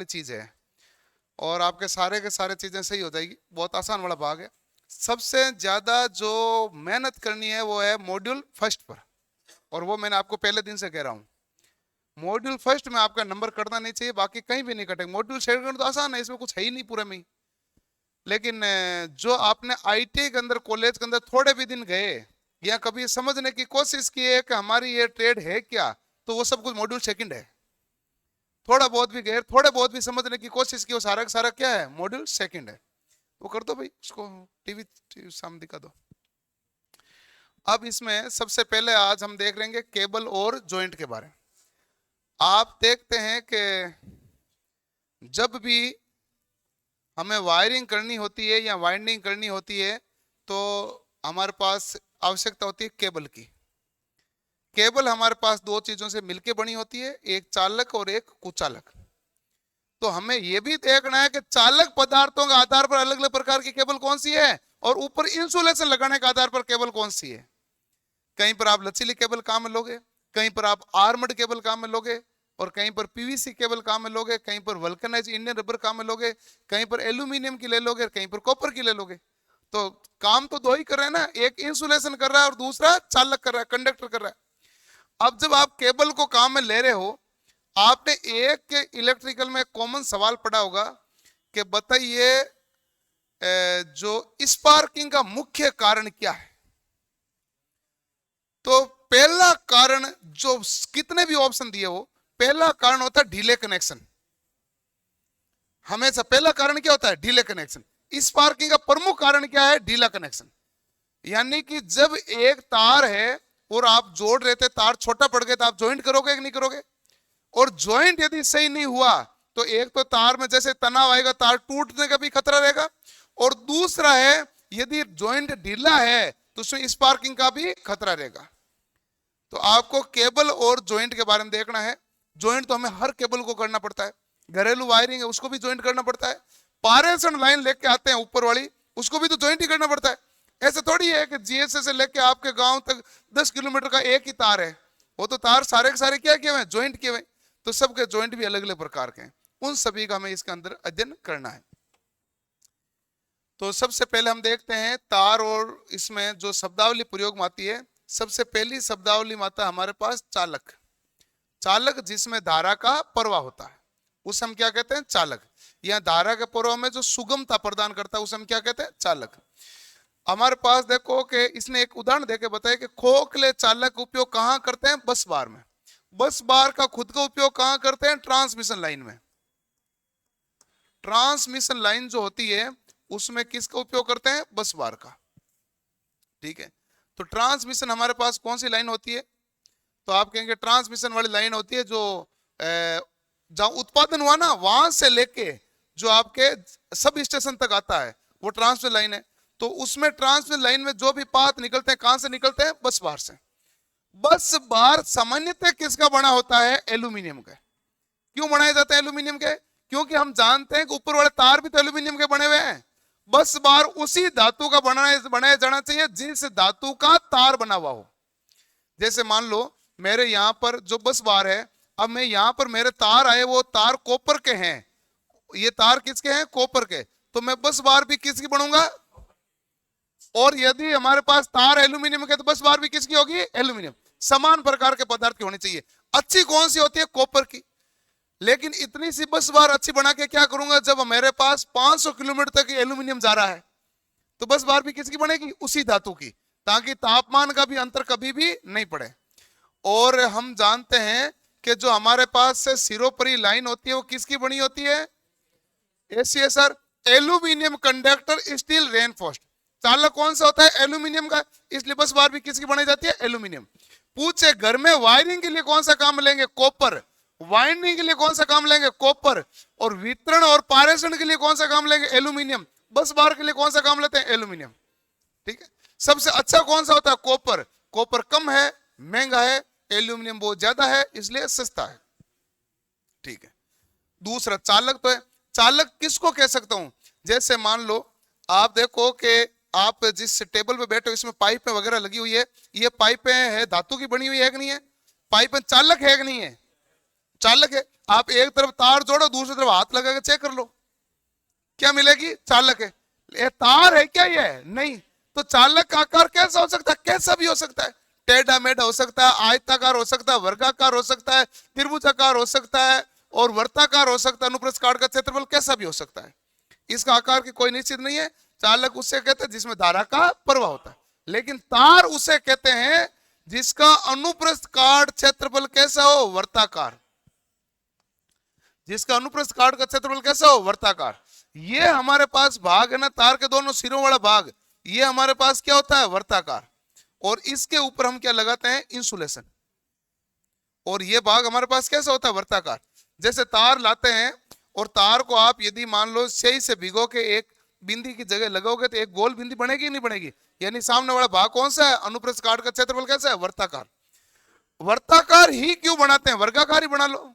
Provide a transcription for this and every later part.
चीज है और आपके सारे के सारे चीजें सही हो जाएगी। बहुत आसान वाला भाग है। सबसे ज्यादा जो मेहनत करनी है वो है मॉड्यूल फर्स्ट पर, और वो मैंने आपको पहले दिन से कह रहा हूँ। मॉड्यूल फर्स्ट में आपका नंबर कटना नहीं चाहिए, बाकी कहीं भी नहीं कटेगा। मॉड्यूल सेकंड तो आसान है, इसमें कुछ है ही नहीं पूरे में ही। लेकिन जो आपने आईटी के अंदर, कॉलेज के अंदर थोड़े भी दिन गए या कभी समझने की कोशिश की है कि हमारी ये ट्रेड है क्या, तो वो सब कुछ मॉड्यूल सेकंड है। थोड़ा बहुत भी गए, थोड़े बहुत भी समझने की कोशिश की, वो सारा का सारा क्या है, मॉड्यूल सेकंड है। वो कर दो भाई, उसको टीवी सामने दिखा दो। अब इसमें सबसे पहले आज हम देख लेंगे केबल और जॉइंट के बारे में। आप देखते हैं कि जब भी हमें वायरिंग करनी होती है या वाइंडिंग करनी होती है तो हमारे पास आवश्यकता होती है केबल की। केबल हमारे पास दो चीजों से मिलकर बनी होती है, एक चालक और एक कुचालक। तो हमें यह भी देखना है कि चालक पदार्थों के आधार पर अलग अलग प्रकार की केबल कौन सी है और ऊपर इंसुलेशन लगाने के आधार पर केबल कौन सी है। कहीं पर आप लचीली केबल काम में लोगे, कहीं पर आप आर्मड केबल काम में लोगे, और कहीं पर पीवीसी केबल काम में लोगे, कहीं पर वल्कनाइज इंडियन रबर काम में लोगे, कहीं पर एल्यूमिनियम की ले लोगे, कहीं पर कॉपर की ले लोगे। तो काम तो दो ही कर रहे हैं ना, एक इंसुलेशन कर रहा है और दूसरा चालक कर रहा है, कंडक्टर कर रहा है। अब जब आप केबल को काम में ले रहे हो, आपने एक के इलेक्ट्रिकल में कॉमन सवाल पढ़ा होगा कि बताइए जो स्पार्किंग का मुख्य कारण क्या है। तो पहला कारण, जो कितने भी ऑप्शन दिए हो, पहला कारण होता है ढीले कनेक्शन। हमेशा पहला कारण क्या होता है, ढीले कनेक्शन। स्पार्किंग का प्रमुख कारण क्या है, ढीला कनेक्शन। यानी कि जब एक तार है और आप जोड़ रहे थे, तार छोटा पड़ गया तो आप ज्वाइंट करोगे कि नहीं करोगे। और ज्वाइंट यदि सही नहीं हुआ तो एक तो तार में जैसे तनाव आएगा, तार टूटने का भी खतरा रहेगा, और दूसरा है यदि ज्वाइंट ढीला है तो उसमें स्पार्किंग का भी खतरा रहेगा। तो आपको केबल और ज्वाइंट के बारे में देखना है। ज्वाइंट तो हमें हर केबल को करना पड़ता है, घरेलू वायरिंग है उसको भी ज्वाइंट करना पड़ता है, पारेषण लाइन लेके आते हैं ऊपर वाली, उसको भी तो ज्वाइंट ही करना पड़ता है। ऐसे थोड़ी है कि जीएसए से लेके आपके गांव तक 10 किलोमीटर का एक ही तार है, वो तो तार सारे के सारे क्या किए हुए, ज्वाइंट किए हुए। तो सबके ज्वाइंट भी अलग अलग प्रकार के हैं, उन सभी का हमें इसके अंदर अध्ययन करना है। तो सबसे पहले हम देखते हैं तार, और इसमें जो शब्दावली प्रयोग में आती है, सबसे पहली शब्दावली में आता है हमारे पास चालक। चालक जिसमें धारा का प्रवाह होता है उसे हम क्या कहते हैं, चालक। या धारा के प्रवाह में जो सुगमता प्रदान करता है उसे हम क्या कहते हैं, चालक। हमारे पास देखो कि इसने एक उदाहरण देके बताया कि खोखले चालक का उपयोग कहां करते हैं, बस बार में। बस बार का खुद का उपयोग कहां करते हैं, ट्रांसमिशन लाइन में। ट्रांसमिशन लाइन जो होती है उसमें किसका उपयोग करते हैं, बस बार का। ठीक है, तो ट्रांसमिशन हमारे पास कौन सी लाइन होती है, तो आप कहेंगे ट्रांसमिशन वाली लाइन होती है जो जहां उत्पादन हुआ ना वहां से लेके जो आपके सब स्टेशन तक आता है वो ट्रांसमिशन लाइन है। तो उसमें ट्रांसमिशन लाइन में जो भी पाथ निकलते हैं कहां से निकलते हैं, बस बार से। बस बार सामान्यतः किसका बना होता है, एल्यूमिनियम का। क्यों बनाए जाते हैं एल्यूमिनियम के, क्योंकि हम जानते हैं कि ऊपर वाले तार भी तो एल्यूमिनियम के बने हुए हैं। बस बार उसी धातु का बनाया जाना चाहिए जिस धातु का तार बना हुआ हो। जैसे मान लो मेरे यहां पर जो बस बार है, अब मैं यहां पर मेरे तार आए, वो तार कॉपर के हैं, ये तार किसके हैं, कॉपर के, तो मैं बस बार भी किसकी बनूंगा। और यदि हमारे पास तार एल्यूमिनियम के तो बस बार भी किसकी होगी, एल्यूमिनियम। समान प्रकार के पदार्थ की होनी चाहिए। अच्छी कौन सी होती है, कॉपर की। लेकिन इतनी सी बस बार अच्छी बना के क्या करूंगा, जब मेरे पास 500 किलोमीटर तक एल्यूमिनियम जा रहा है तो बस बार भी किसकी बनेगी, उसी धातु की, ताकि तापमान का भी अंतर कभी भी नहीं पड़े। और हम जानते हैं कि जो हमारे पास से सिरोपरी लाइन होती है वो किसकी बनी होती है, ACSR, aluminium conductor steel reinforced. चालक कौन सा होता है, एल्यूमिनियम का, इसलिए बस बार भी किसकी बनाई जाती है, एल्यूमिनियम। पूछे घर में वायरिंग के लिए कौन सा काम लेंगे, कॉपर। वाइंडिंग के लिए कौन सा काम लेंगे, कॉपर। और वितरण और पारेषण के लिए कौन सा काम लेंगे, एल्यूमिनियम। बस बार के लिए कौन सा काम लेते हैं, एल्यूमिनियम। ठीक है, सबसे अच्छा कौन सा होता है, कॉपर। कॉपर कम है, महंगा है, एल्यूमिनियम बहुत ज्यादा है, इसलिए सस्ता है। ठीक है, दूसरा चालक तो है। चालक किसको कह सकता हूं, जैसे मान लो आप देखो कि आप जिस टेबल पे बैठे हो इसमें पाइपें वगैरह लगी हुई है, ये पाइपें है धातु की बनी हुई है कि नहीं है, पाइपें चालक है कि नहीं है, चालक है। आप एक तरफ तार जोड़ो, दूसरी तरफ हाथ लगा के चेक कर लो, क्या मिलेगी? चालक है। ये तार है क्या? ये नहीं। तो चालक का आकार कैसा हो सकता है? कैसा भी हो सकता है, टेढ़ा मेढ़ा हो सकता है, आयताकार हो सकता है, वर्गाकार हो सकता है, त्रिभुजाकार हो सकता है, और वर्ताकार हो सकता है। अनुप्रस्थ काट का क्षेत्रफल कैसा भी हो सकता है, इसका आकार की कोई निश्चित नहीं है। चालक उससे कहते हैं जिसमें धारा का प्रवाह होता है, लेकिन तार उसे कहते हैं जिसका अनुप्रस्थ काट क्षेत्रफल कैसा हो? वर्ताकार। जिसका अनुप्रस्थ काट का क्षेत्रफल कैसा हो? वर्ताकार। ये हमारे पास भाग है ना, तार के दोनों सिरों वाला भाग, ये हमारे पास क्या होता है? वर्ताकार। और इसके ऊपर हम क्या लगाते हैं? इंसुलेशन। और ये भाग हमारे पास कैसा होता है? वर्ताकार। जैसे तार लाते हैं, और तार को आप यदि मान लो सही से भिगो के एक बिंदी की जगह लगाओगे तो एक गोल बिंदी बनेगी नहीं बनेगी? यानी सामने वाला भाग कौन सा है? अनुप्रस्थ काट का क्षेत्रफल कैसा है? वर्ताकार। वर्ताकार ही क्यों बनाते हैं? वर्गाकार ही बना लो।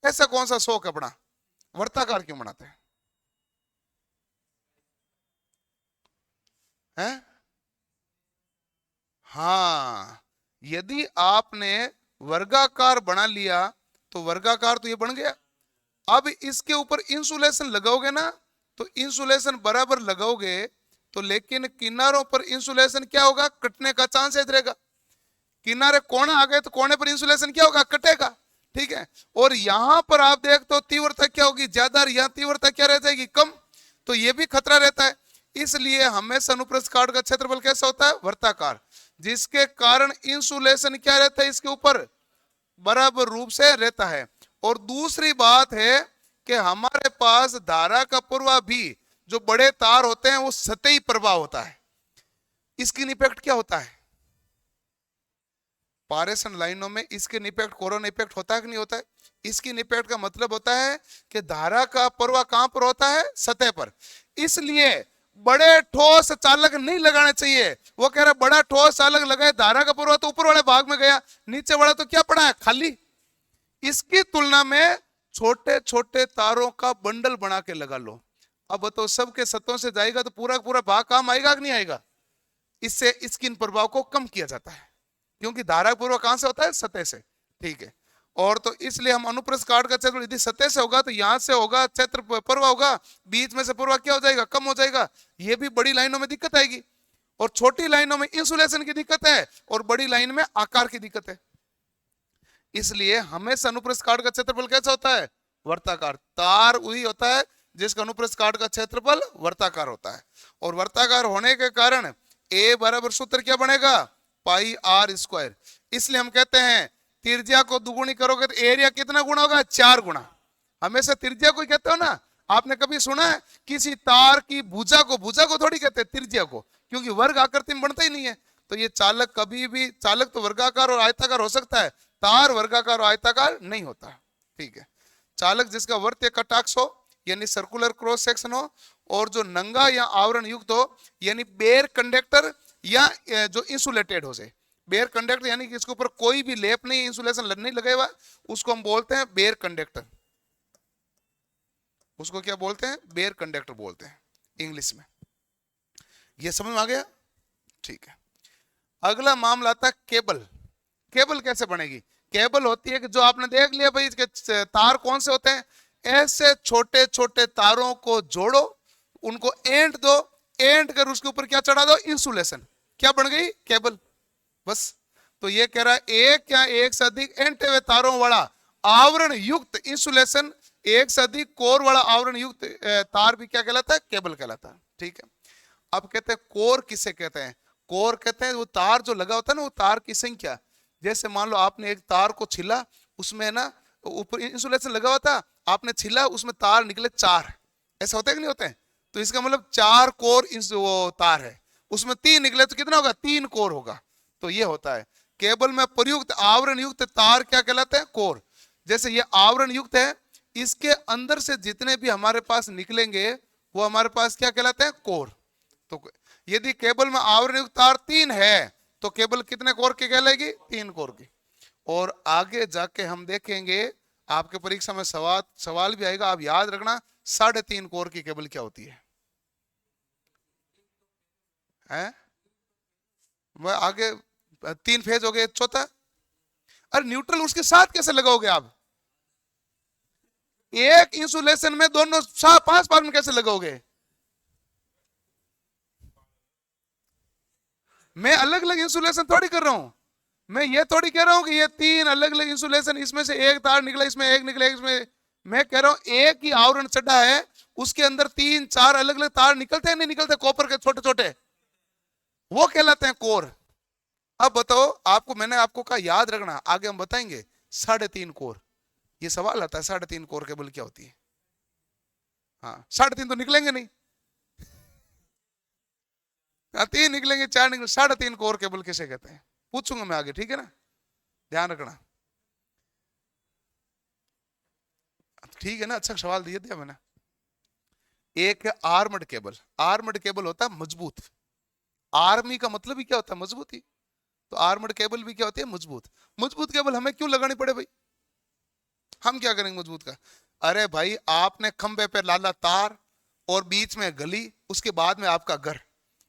ऐसा कौन सा शौक है अपना, वर्ताकार क्यों बनाते हैं? हैं? हाँ, यदि आपने वर्गाकार बना लिया तो वर्गाकार तो ये बन गया। अब इसके ऊपर इंसुलेशन लगाओगे ना, तो इंसुलेशन बराबर लगाओगे तो, लेकिन किनारों पर इंसुलेशन क्या होगा? कटने का चांस रहेगा। किनारे कोना आ गए तो कोने पर इंसुलेशन क्या होगा? कटेगा। ठीक है। और यहां पर आप देख तो तीव्रता क्या होगी? ज्यादा, यहां तीव्रता क्या रह जाएगी? कम। तो ये भी खतरा रहता है। इसलिए हमेशा अनुप्रस्थ काट का क्षेत्रफल कैसा होता है? वर्ताकार। जिसके कारण इंसुलेशन क्या रहता है? इसके ऊपर बराबर रूप से रहता है। और दूसरी बात है कि हमारे पास धारा का प्रवाह भी, जो बड़े तार होते हैं वो सतही प्रवाह होता है। इसकी इफेक्ट क्या होता है? पारेषण लाइनों में इसके इफेक्ट, कोरोना इफेक्ट होता है कि नहीं होता है? इसकी इफेक्ट का मतलब होता है कि धारा का प्रवाह कहां पर होता है? सतह पर। इसलिए बड़े ठोस चालक नहीं लगाने चाहिए। वो कह रहा है बड़ा ठोस चालक लगाए, धारा का प्रवाह तो ऊपर वाले भाग में गया, नीचे वाला तो क्या पड़ा है? खाली। इसकी तुलना में छोटे छोटे तारों का बंडल बना के लगा लो। अब बताओ, सबके सतहों से जाएगा तो पूरा पूरा भाग काम आएगा कि नहीं आएगा? इससे स्किन प्रभाव को कम किया जाता है, क्योंकि धारा प्रवाह कहां से होता है? सतह से। ठीक है। और तो इसलिए हम अनुप्रस्थ काट का क्षेत्र यदि सतह से होगा तो यहां से होगा क्षेत्र प्रवाह होगा, बीच में से प्रवाह क्या हो जाएगा? कम हो जाएगा। ये भी बड़ी लाइनों में दिक्कत आएगी। और छोटी लाइनों में इंसुलेशन की दिक्कत है, और बड़ी लाइन में आकार की दिक्कत है। इसलिए हमेशा अनुप्रस्थ काट का क्षेत्रफल कैसा होता है? वर्ताकार। तार वही होता है जिसका अनुप्रस्थ काट का क्षेत्रफल वर्ताकार होता है। और वर्ताकार होने के कारण ए बराबर सूत्र क्या बनेगा? पाई आर स्क्वायर। इसलिए हम कहते हैं त्रिज्या को दुगुनी करोगे तो एरिया कितना गुना होगा? 4 गुना। हमेशा त्रिज्या को ही कहते हो ना। आपने कभी सुना है किसी तार की भुजा को थोड़ी कहते हैं त्रिज्या को, क्योंकि वर्ग आकृति में बनता ही नहीं है। तो ये चालक कभी भी, चालक तो वर्गाकार और आयताकार हो सकता है, तार वर्गाकार और आयताकार नहीं होता। ठीक है। चालक जिसका वर्त्य कटाक्ष हो, यानी सर्कुलर क्रॉस सेक्शन हो, और जो नंगा या आवरण युक्त हो, यानी बेयर कंडक्टर, या जो इंसुलेटेड हो जाए। बेयर कंडक्टर यानी कि इसके ऊपर कोई भी लेप नहीं, इंसुलेशन नहीं लगा हुआ, उसको हम बोलते हैं बेयर कंडक्टर। उसको क्या बोलते हैं? बेयर कंडक्टर बोलते हैं इंग्लिश में। ये समझ में आ गया? ठीक है। अगला मामला आता है केबल। केबल कैसे बनेगी? केबल होती है कि जो आपने देख लिया भाई, इसके तार कौन से होते हैं? ऐसे छोटे छोटे तारों को जोड़ो, उनको एंड दो, एंड कर उसके ऊपर क्या चढ़ा दो? इंसुलेशन। क्या बन गई? केबल। बस। तो ये कह रहा है एक या एक से अधिक एंटे हुए तारों वाला आवरण युक्त इंसुलेशन, एक से अधिक कोर वाला आवरण युक्त तार भी क्या कहलाता है? केबल कहलाता है। ठीक है। अब कहते हैं कोर किसे कहते हैं? कोर कहते हैं वो तार जो लगा होता है ना, वो तार की संख्या। जैसे मान लो आपने एक तार को छिला, उसमें ना ऊपर इंसुलेशन लगा हुआ था, आपने छिला, उसमें तार निकले 4। ऐसा होता है कि नहीं होते हैं? तो इसका मतलब 4 कोर वो तार है, उसमें 3 निकले तो कितना होगा? 3 कोर होगा। तो ये होता है केबल में प्रयुक्त आवरण युक्त तार क्या कहलाते हैं? कोर। जैसे ये आवरण युक्त है, इसके अंदर से जितने भी हमारे पास निकलेंगे वो हमारे पास क्या कहलाते हैं? कोर। तो यदि केबल में आवरण युक्त तार 3 है तो केबल कितने कोर की कहलाएगी? 3 कोर की। और आगे जाके हम देखेंगे, आपके परीक्षा में सवाल भी आएगा, आप याद रखना 3.5 कोर की केबल क्या होती है? वह आगे 3 फेज हो गए, चौथा। अरे न्यूट्रल उसके साथ कैसे लगाओगे आप? एक इंसुलेशन में दोनों 5 बार में कैसे लगाओगे? मैं अलग अलग इंसुलेशन थोड़ी कर रहा हूं, मैं ये थोड़ी कह रहा हूं कि ये 3 अलग अलग इंसुलेशन, इसमें से एक तार निकला, इसमें एक निकला, इसमें, मैं कह रहा हूं एक ही आवरण चढ़ा है, उसके अंदर 3-4 अलग अलग तार निकलते हैं नहीं निकलते, कॉपर के छोटे छोटे, वो कहलाते हैं कोर। अब बताओ, आपको मैंने आपको कहा याद रखना, आगे हम बताएंगे 3.5 कोर, ये सवाल आता है 3.5 कोर केबल क्या होती है। हाँ, 3.5 तो निकलेंगे नहीं, 3 निकलेंगे, 4 निकलेंगे, 3.5 कोर केबल किसे कहते हैं, पूछूंगा मैं आगे, ठीक है ना, ध्यान रखना, ठीक है ना। अच्छा सवाल दिए थे मैंने। एक है आर्मड केबल, आर्मड केबल होता है मजबूत, आर्मी का मतलब ही क्या होता है, मजबूती, तो आर्मड केबल भी क्या होती है, मजबूत। मजबूत केबल हमें क्यों लगानी पड़े भाई, हम क्या करेंगे मजबूत का? अरे भाई, आपने खंबे पे लाला तार और बीच में गली, उसके बाद में आपका घर,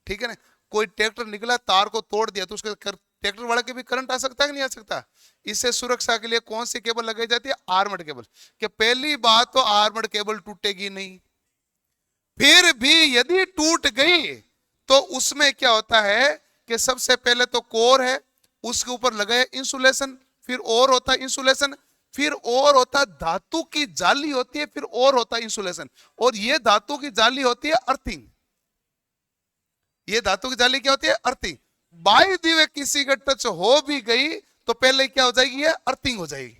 ठीक है ना, कोई ट्रैक्टर निकला तार को तोड़ दिया तो उसके ट्रैक्टर वाला के भी करंट आ सकता है कि नहीं आ सकता? इससे सुरक्षा के लिए कौन सी केबल लगाई जाती है, आर्मड केबल। कि पहली बात तो आर्मड केबल टूटेगी नहीं, फिर भी यदि टूट गई तो उसमें क्या होता है कि सबसे पहले तो कोर है, उसके ऊपर लगाए इंसुलेशन, फिर और होता है इंसुलेशन, फिर और होता है धातु की जाली होती है, फिर और होता है इंसुलेशन, और ये धातु की जाली होती है अर्थिंग, ये धातु की जाली क्या होती है, अर्थिंग। बाई दी वे किसी का टच हो भी गई तो पहले क्या हो जाएगी, ये अर्थिंग हो जाएगी।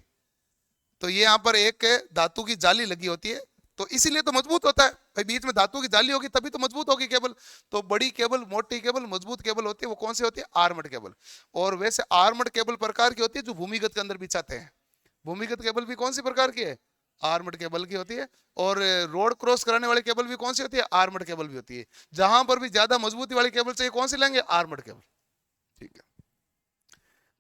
तो ये यहां पर एक धातु की जाली लगी होती है, तो इसीलिए तो मजबूत होता है भाई, बीच में धातु की जाली होगी तभी तो मजबूत होगी केबल। तो बड़ी केबल, मोटी केबल, मजबूत केबल होती है, वो कौन सी होती है, आर्मड केबल। और वैसे आर्मड केबल प्रकार की होती है जो भूमिगत के अंदर बिछाते हैं, भूमिगत केबल भी कौन सी प्रकार की है, आर्मड केबल की होती है। और रोड क्रॉस कराने वाली केबल भी कौन सी होती है, आर्मड केबल भी होती है। जहां पर भी ज्यादा मजबूती वाली केबल चाहिए कौन सी लेंगे, आर्मड केबल, ठीक है।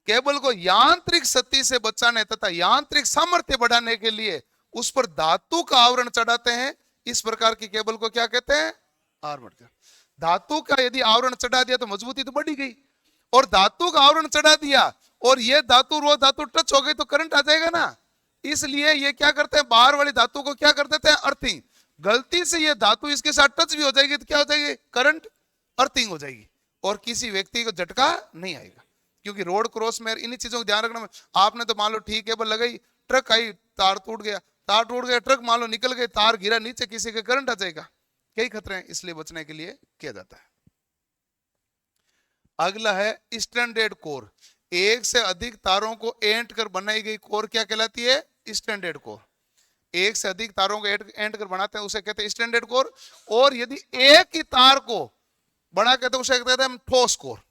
केबल को यांत्रिक क्षति से बचाने तथा यांत्रिक सामर्थ्य बढ़ाने के लिए उस पर धातु का आवरण चढ़ाते हैं, इस प्रकार की केबल को क्या कहते हैं, आर्मड केबल। धातु का यदि आवरण चढ़ा दिया तो मजबूती तो बढ़ी गई, और धातु का आवरण चढ़ा दिया और ये धातु रो धातु टच हो गई तो करंट आ जाएगा ना, इसलिए ये क्या करते हैं, बाहर वाली धातु को क्या कर देते हैं, अर्थिंग। गलती से ये धातु इसके साथ टच भी हो जाएगी तो क्या हो जाएगी, करंट, अर्थिंग हो जाएगी, और किसी व्यक्ति को झटका नहीं आएगा। क्योंकि रोड क्रॉस में इन्हीं चीजों को ध्यान रखना। आपने तो मान लो ठीक केबल लगाई, ट्रक आई, तार टूट गया, तार टूट गया, ट्रक मान लो निकल गए, तार गिरा नीचे, किसी के करंट आ जाएगा, कई खतरे हैं, इसलिए बचने के लिए किया जाता है। अगला है स्टैंडर्ड कोर, एक से अधिक तारों को एंट कर बनाई गई कोर क्या कहलाती है, स्टैंडर्ड कोर। एक से अधिक तारों को एंट कर बनाते हैं उसे कहते हैं स्टैंडर्ड कोर। और यदि एक ही तार को बना कहते हैं उसे कहते हैं ठोस कोर।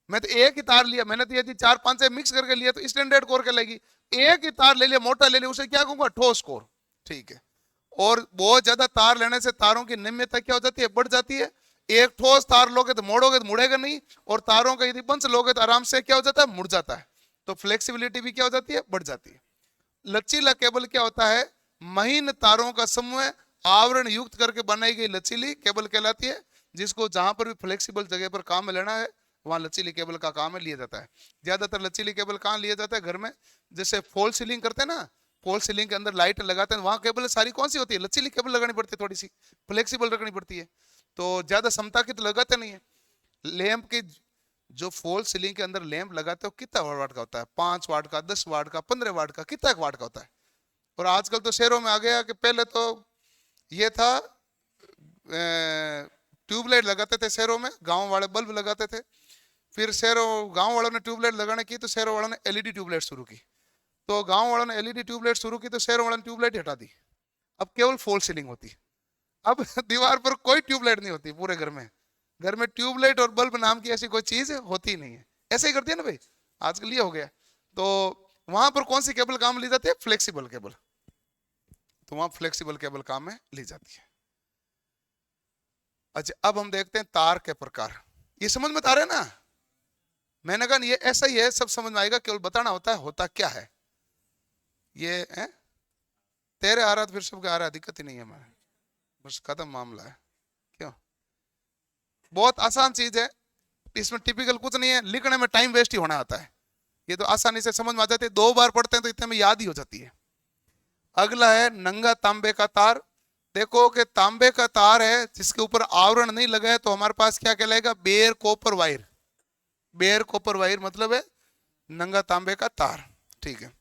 मैं तो एक ही तार लिया, मैंने तो यदि 4-5 से मिक्स करके लिया तो स्टैंडर्ड कोर कहलाएगी। एक ही तार ले लिया, मोटा ले लिया, उसे क्या कहूंगा, ठोस कोर, ठीक है। और बहुत ज्यादा तार लेने से तारों की नम्यता क्या हो जाती है, बढ़ जाती है। एक ठोस तार लोगे तो मोड़ोगे तो मुड़ेगा नहीं, और तारों का यदि बंच लोगे तो आराम से क्या हो जाता है, मुड़ जाता है। तो फ्लेक्सिबिलिटी भी क्या हो जाती है, बढ़ जाती है। लचीला केबल क्या होता है, महीन तारों का समूह आवरण युक्त करके बनाई गई लचीली केबल कहलाती है, जिसको जहां पर भी फ्लेक्सिबल जगह पर काम में लेना है वहां लचीली केबल का काम में लिया जाता है। ज्यादातर लचीली केबल कहां लिया जाता है, घर में, जैसे फॉल सीलिंग करते हैं ना, फॉल सीलिंग के अंदर लाइट लगाते हैं, वहां केबल सारी कौन सी होती है, लचीली केबल लगानी पड़ती है, थोड़ी सी फ्लेक्सिबल रखनी पड़ती है। तो ज्यादा क्षमता की तो लगाते नहीं है। लैंप की जो फॉल सीलिंग के अंदर लैंप लगाते हो कितना वाट का होता है, 5 वाट का, 10 वाट का, 15 वाट का, कितना वाट का होता है। और आजकल तो शहरों में आ गया कि पहले तो ये था ट्यूबलाइट लगाते थे शहरों में, गांव वाले बल्ब लगाते थे। फिर शहरों गांव वालों ने ट्यूबलाइट लगाने की तो शहरों वालों ने एलईडी ट्यूबलाइट शुरू की, तो गांव वालों ने एलईडी ट्यूबलाइट शुरू की तो शहरों वालों ने ट्यूबलाइट हटा दी, अब केवल फॉल सीलिंग होती है। अब दीवार पर कोई ट्यूबलाइट नहीं होती पूरे घर में, घर में ट्यूबलाइट और बल्ब नाम की ऐसी कोई चीज होती ही नहीं है। ऐसे ही करती है ना भाई, आजकल ये हो गया। तो वहां पर कौन सी केबल काम ली जाती है, फ्लेक्सिबल केबल, तो वहां फ्लेक्सिबल केबल काम में ली जाती है। अच्छा, अब हम देखते हैं तार के प्रकार। ये समझ में आ रहे हैं ना, मैंने कहा ये ऐसा ही है, सब समझ में आएगा, केवल बताना होता है होता क्या है। ये है तेरे आ रहा, फिर सबके आ रहा है, दिक्कत ही नहीं है, हमारे बस खत्म मामला है। क्यों, बहुत आसान चीज है, इसमें टिपिकल कुछ नहीं है, लिखने में टाइम वेस्ट ही होना आता है। ये तो आसानी से समझ में आ जाती है, 2 बार पढ़ते हैं तो इतने में याद ही हो जाती है। अगला है नंगा तांबे का तार। देखो कि तांबे का तार है जिसके ऊपर आवरण नहीं लगा है, तो हमारे पास क्या कहलाएगा? Bare copper wire. Bare copper wire मतलब है नंगा तांबे का तार। ठीक है।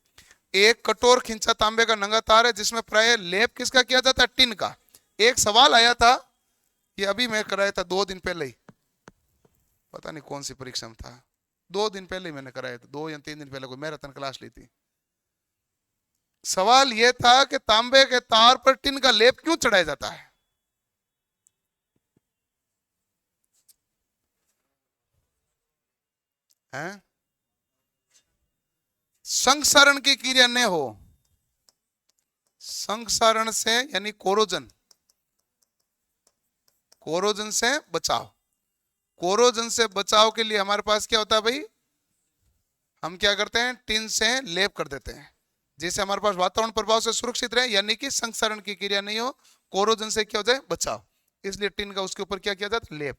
एक कठोर खिंचा तांबे का नंगा तार है जिसमें प्राय लेप किसका किया जाता है? टिन का। एक सवाल आया था, ये अभी मैं कराया था 2 दिन पहले ही, पता नहीं कौन सी परीक्षा में था, 2 दिन पहले ही मैंने कराया था, 2 या 3 दिन पहले कोई मैराथन क्लास ली थी। सवाल यह था कि तांबे के तार पर टिन का लेप क्यों चढ़ाया जाता है? हैं? संक्षारण की क्रिया न हो, संक्षारण से यानी कोरोजन, कोरोजन से बचाव। कोरोजन से बचाव के लिए हमारे पास क्या होता है भाई? हम क्या करते हैं? टिन से लेप कर देते हैं, जिससे हमारे पास वातावरण प्रभाव से सुरक्षित रहे, यानी कि संक्षारण की क्रिया नहीं हो, कोरोजन से क्या हो जाए? बचाव। इसलिए टिन का उसके ऊपर क्या किया जाता है? लेप।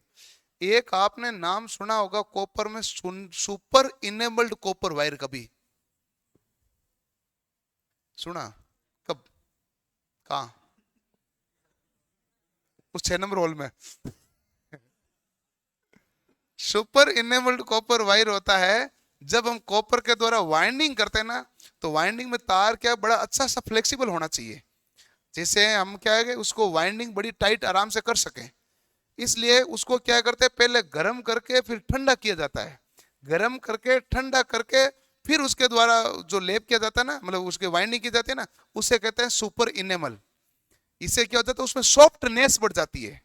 एक आपने नाम सुना होगा कॉपर में, सुपर इनेबल्ड कॉपर वायर, कभी सुना? कब? कहा? उस 6 नंबर हॉल में। सुपर इनेबल्ड कॉपर वायर होता है जब हम कॉपर के द्वारा वाइंडिंग करते हैं ना, तो वाइंडिंग में तार क्या बड़ा अच्छा सा फ्लेक्सिबल होना चाहिए, जिससे हम क्या है उसको वाइंडिंग बड़ी टाइट आराम से कर सकें। इसलिए उसको क्या करते हैं? पहले गर्म करके फिर ठंडा किया जाता है, गर्म करके ठंडा करके फिर उसके द्वारा जो लेप किया जाता है ना, मतलब उसके वाइंडिंग की जाती है ना, उसे कहते हैं सुपर इनेमल। इससे क्या होता है? तो उसमें सॉफ्टनेस बढ़ जाती है।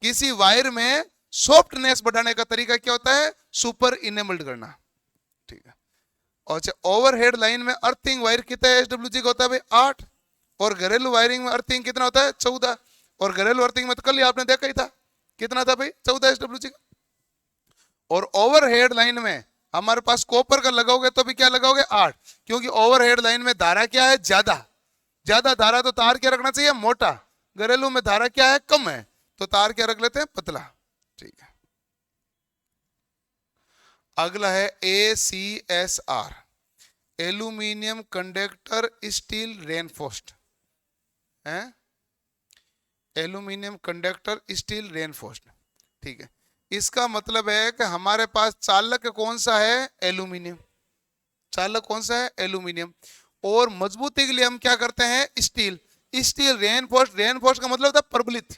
किसी वायर में सॉफ्टनेस बढ़ाने का तरीका क्या होता है? सुपर इनेमल्ड करना। ठीक है। और ओवरहेड लाइन में अर्थिंग वायर कितना एसडब्ल्यूजी का होता है भाई? 8। और घरेलू वायरिंग में अर्थिंग कितना होता है? 14। और घरेलू अर्थिंग में तो कल ही आपने देखा ही था, कितना था भाई? 14 एसडब्ल्यूजी का। और ओवरहेड लाइन में हमारे पास कॉपर का लगाओगे तो भी क्या लगाओगे? 8, क्योंकि ओवरहेड लाइन में धारा क्या है? ज्यादा। ज्यादा धारा तो तार क्या रखना चाहिए? मोटा। घरेलू में धारा क्या है? कम है, तो तार क्या रख लेते हैं? पतला। ठीक है। अगला है ACSR, aluminium conductor steel reinforced है, एल्यूमिनियम कंडक्टर स्टील रेनफोर्स्ड। ठीक है। इसका मतलब है कि हमारे पास चालक कौन सा है? एल्यूमिनियम। चालक कौन सा है? एल्यूमिनियम। और मजबूती के लिए हम क्या करते हैं? स्टील। स्टील रेनफोर्स्ड, रेनफोर्स्ड का मतलब होता है प्रबलित।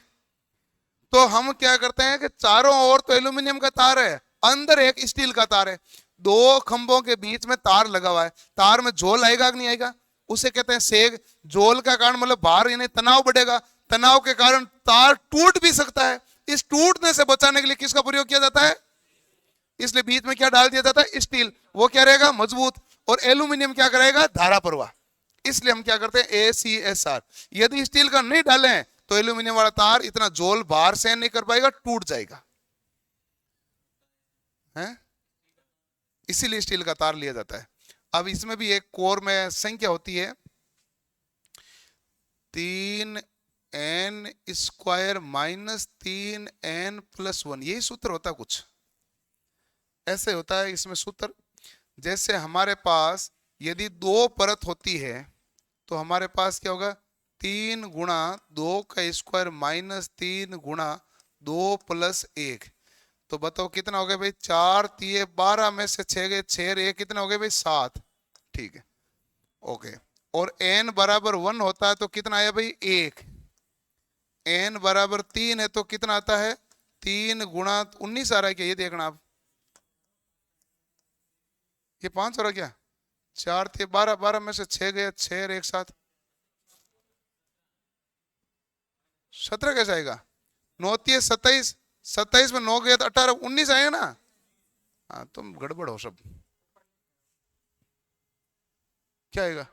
तो हम क्या करते हैं कि चारों ओर तो एल्यूमिनियम का तार है, अंदर एक स्टील का तार है, 2 खंभों के बीच में तार लगा हुआ है। तार में झोल आएगा कि नहीं आएगा? उसे कहते हैं सेग। झोल का कारण मतलब बाहर यानी तनाव बढ़ेगा, तनाव के कारण तार टूट भी सकता है। इस टूटने से बचाने के लिए किसका प्रयोग किया जाता है? इसलिए बीच में क्या डाल दिया जाता है? स्टील। वो क्या रहेगा? मजबूत। और एल्यूमिनियम क्या करेगा? धारा प्रवाह। इसलिए हम क्या करते हैं? ACSR। यदि स्टील का नहीं डालें तो एल्यूमिनियम वाला तार इतना जोल बाहर सहन नहीं कर पाएगा, टूट जाएगा है। इसीलिए स्टील का तार लिया जाता है। अब इसमें भी एक कोर में संख्या होती है 3n² माइनस 3n+1, यही सूत्र होता है, कुछ ऐसे होता है इसमें सूत्र। जैसे हमारे पास यदि 2 परत होती है तो हमारे पास क्या होगा? 3 × 2 का स्क्वायर माइनस 3 × 2 + 1। तो बताओ कितना हो गया भाई? 4×3 = 12 में से 6 गए, 6 रहे, कितना हो गया भाई? 7। ठीक है, ओके। और n = 1 होता है तो कितना आया भाई? 1। n = 3 है तो कितना आता है? 3 × 19 आ रहा है क्या? ये देखना आप, ये 5 हो रहा क्या? 4×3 = 12, 12 में से 6 गए, 6 एक साथ 17 कैसे आएगा? 9×3 = 27, 27 में 9 गया तो 18, 19 आएगा ना। हाँ, तुम गड़बड़ हो सब। क्या आएगा?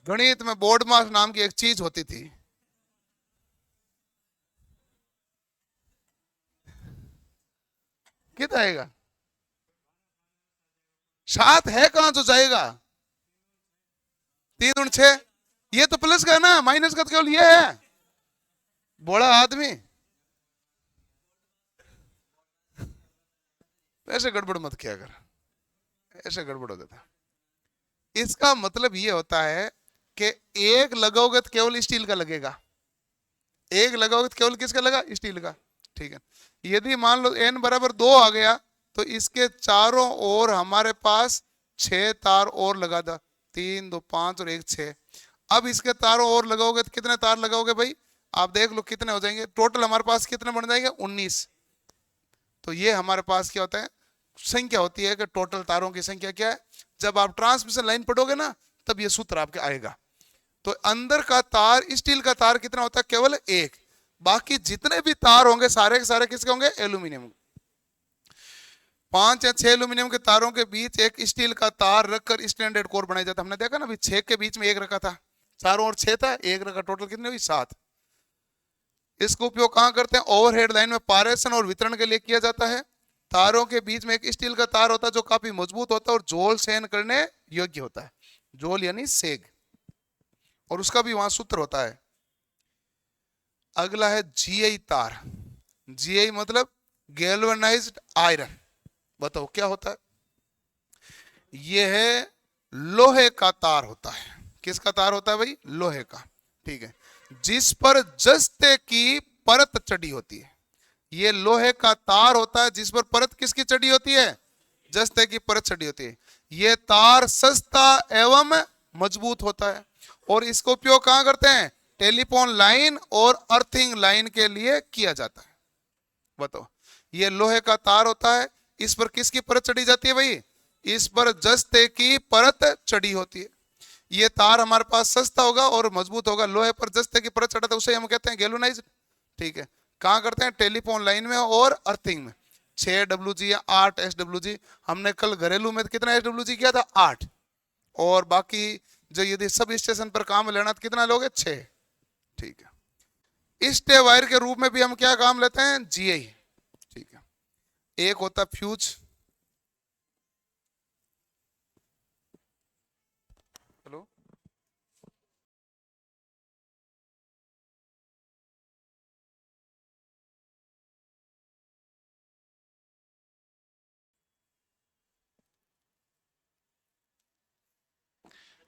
गणित में बोर्ड मास नाम की एक चीज होती थी, कितना आएगा? 7 है कहां तो जाएगा? 3×6, ये तो प्लस का है ना, माइनस का तो केवल ये है। बोला आदमी, ऐसे गड़बड़ मत किया कर। ऐसे गड़बड़ हो जाता है। इसका मतलब ये होता है कि एक लगाओगे तो केवल स्टील का लगेगा, एक लगाओगे तो केवल किसका लगा, स्टील का। ठीक है, यदि मान लो n बराबर 2 आ गया तो इसके चारों ओर हमारे पास 6 तार और लगा था, 3 2 5 और 1 6। अब इसके तारों और लगाओगे तो कितने तार लगाओगे भाई, आप देख लो कितने हो जाएंगे, टोटल हमारे पास कितने बन जाएंगे, 19। तो ये हमारे पास क्या होता है, संख्या होती है कि टोटल तारों की संख्या क्या है। जब आप ट्रांसमिशन लाइन पढ़ोगे ना तब ये सूत्र आपके आएगा। तो अंदर का तार, स्टील का तार कितना होता है, केवल एक। बाकी जितने भी तार होंगे सारे के सारे किसके होंगे, एल्यूमिनियम। 5 या 6 एल्यूमिनियम के तारों के बीच एक स्टील का तार रखकर स्टैंडर्ड कोर बनाया जाता है। हमने देखा ना अभी 6 के बीच में एक रखा था, चारों ओर 6 था, एक रखा, टोटल कितने हुई, 7। इसका उपयोग कहां करते हैं, ओवरहेड लाइन में पारेषण और वितरण के लिए किया जाता है। तारों के बीच में एक स्टील का तार होता है जो काफी मजबूत होता है और झोल सहन करने योग्य होता है, झोल यानी सेग, और उसका भी वहां सूत्र होता है। अगला है जीआई तार। जीआई मतलब गैल्वेनाइज्ड आयरन। बताओ क्या होता है, यह है लोहे का तार होता है। किसका तार होता है भाई, लोहे का। ठीक है, जिस पर जस्ते की परत चढ़ी होती है। ये लोहे का तार होता है जिस पर परत किसकी चढ़ी होती है, जस्ते की परत चढ़ी होती है। ये तार सस्ता एवं मजबूत होता है और इसका उपयोग कहां करते हैं, टेलीफोन लाइन और अर्थिंग लाइन के लिए किया जाता है। बताओ, ये लोहे का तार होता है, इस पर किसकी परत चढ़ी जाती है भाई, इस पर जस्ते की परत चढ़ी होती है। ये तार हमारे पास सस्ता होगा और मजबूत होगा, लोहे पर जस्ते की परत चढ़ाता है, उसे हम कहते हैं गैल्वेनाइज्ड। ठीक है, कहां करते हैं, टेलीफोन लाइन में और अर्थिंग में। 6 WG या 8 SWG। हमने कल घरेलू में कितना SWG किया था, 8। और बाकी जो यदि सब स्टेशन पर काम लेना तो कितना लोगे, 6। ठीक है, स्टे वायर के रूप में भी हम क्या काम लेते हैं, जीआई। ठीक है, एक होता फ्यूज। हेलो,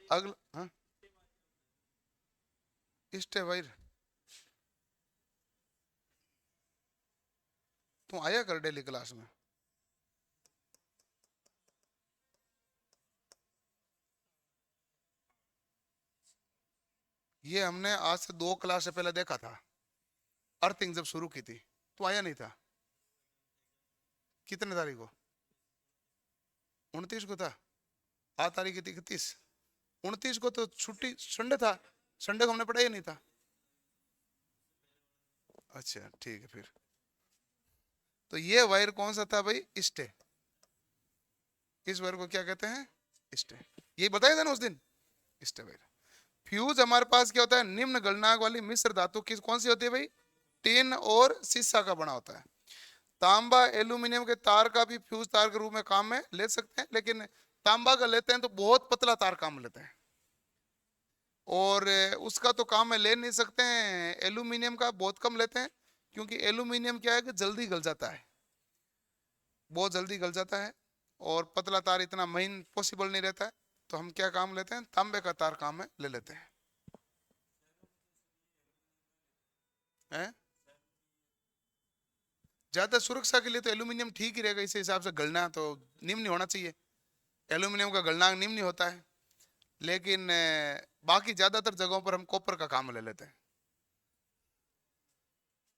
अगला, हाँ, स्टे वायर। तू आया कर डेली क्लास में। ये हमने आज से 2 क्लास से पहले देखा था, अर्थिंग जब शुरू की थी। तू आया नहीं था, कितने तारीख को, 29 को था। आज तारीख थी 31, 29 को तो छुट्टी, संडे था, संडे को हमने पढ़ाया नहीं था। अच्छा ठीक है, फिर तो ये वायर कौन सा था भाई, स्टे। इस वायर को क्या कहते हैं, स्टे। ये बताया था ना उस दिन, स्टे वायर। फ्यूज हमारे पास क्या होता है, निम्न गलनांक वाली मिश्र धातु किस कौन सी होती है भाई, टिन और शीशा का बना होता है। तांबा एल्यूमिनियम के तार का भी फ्यूज तार के रूप में काम में ले सकते हैं, लेकिन तांबा का लेते हैं तो बहुत पतला तार काम में लेते हैं, और उसका तो काम में ले नहीं सकते हैं। एल्यूमिनियम का बहुत कम लेते हैं, क्योंकि एल्यूमिनियम क्या है कि जल्दी गल जाता है, बहुत जल्दी गल जाता है, और पतला तार इतना महीन पॉसिबल नहीं रहता है। तो हम क्या काम लेते हैं, तांबे का तार काम में ले लेते हैं, हैं? ज्यादा सुरक्षा के लिए तो एल्यूमिनियम ठीक ही रहेगा, इस हिसाब से गलना तो निम्न होना चाहिए। एल्यूमिनियम का गलनांक निम्न होता है, लेकिन बाकी ज्यादातर जगहों पर हम कॉपर का काम ले लेते हैं।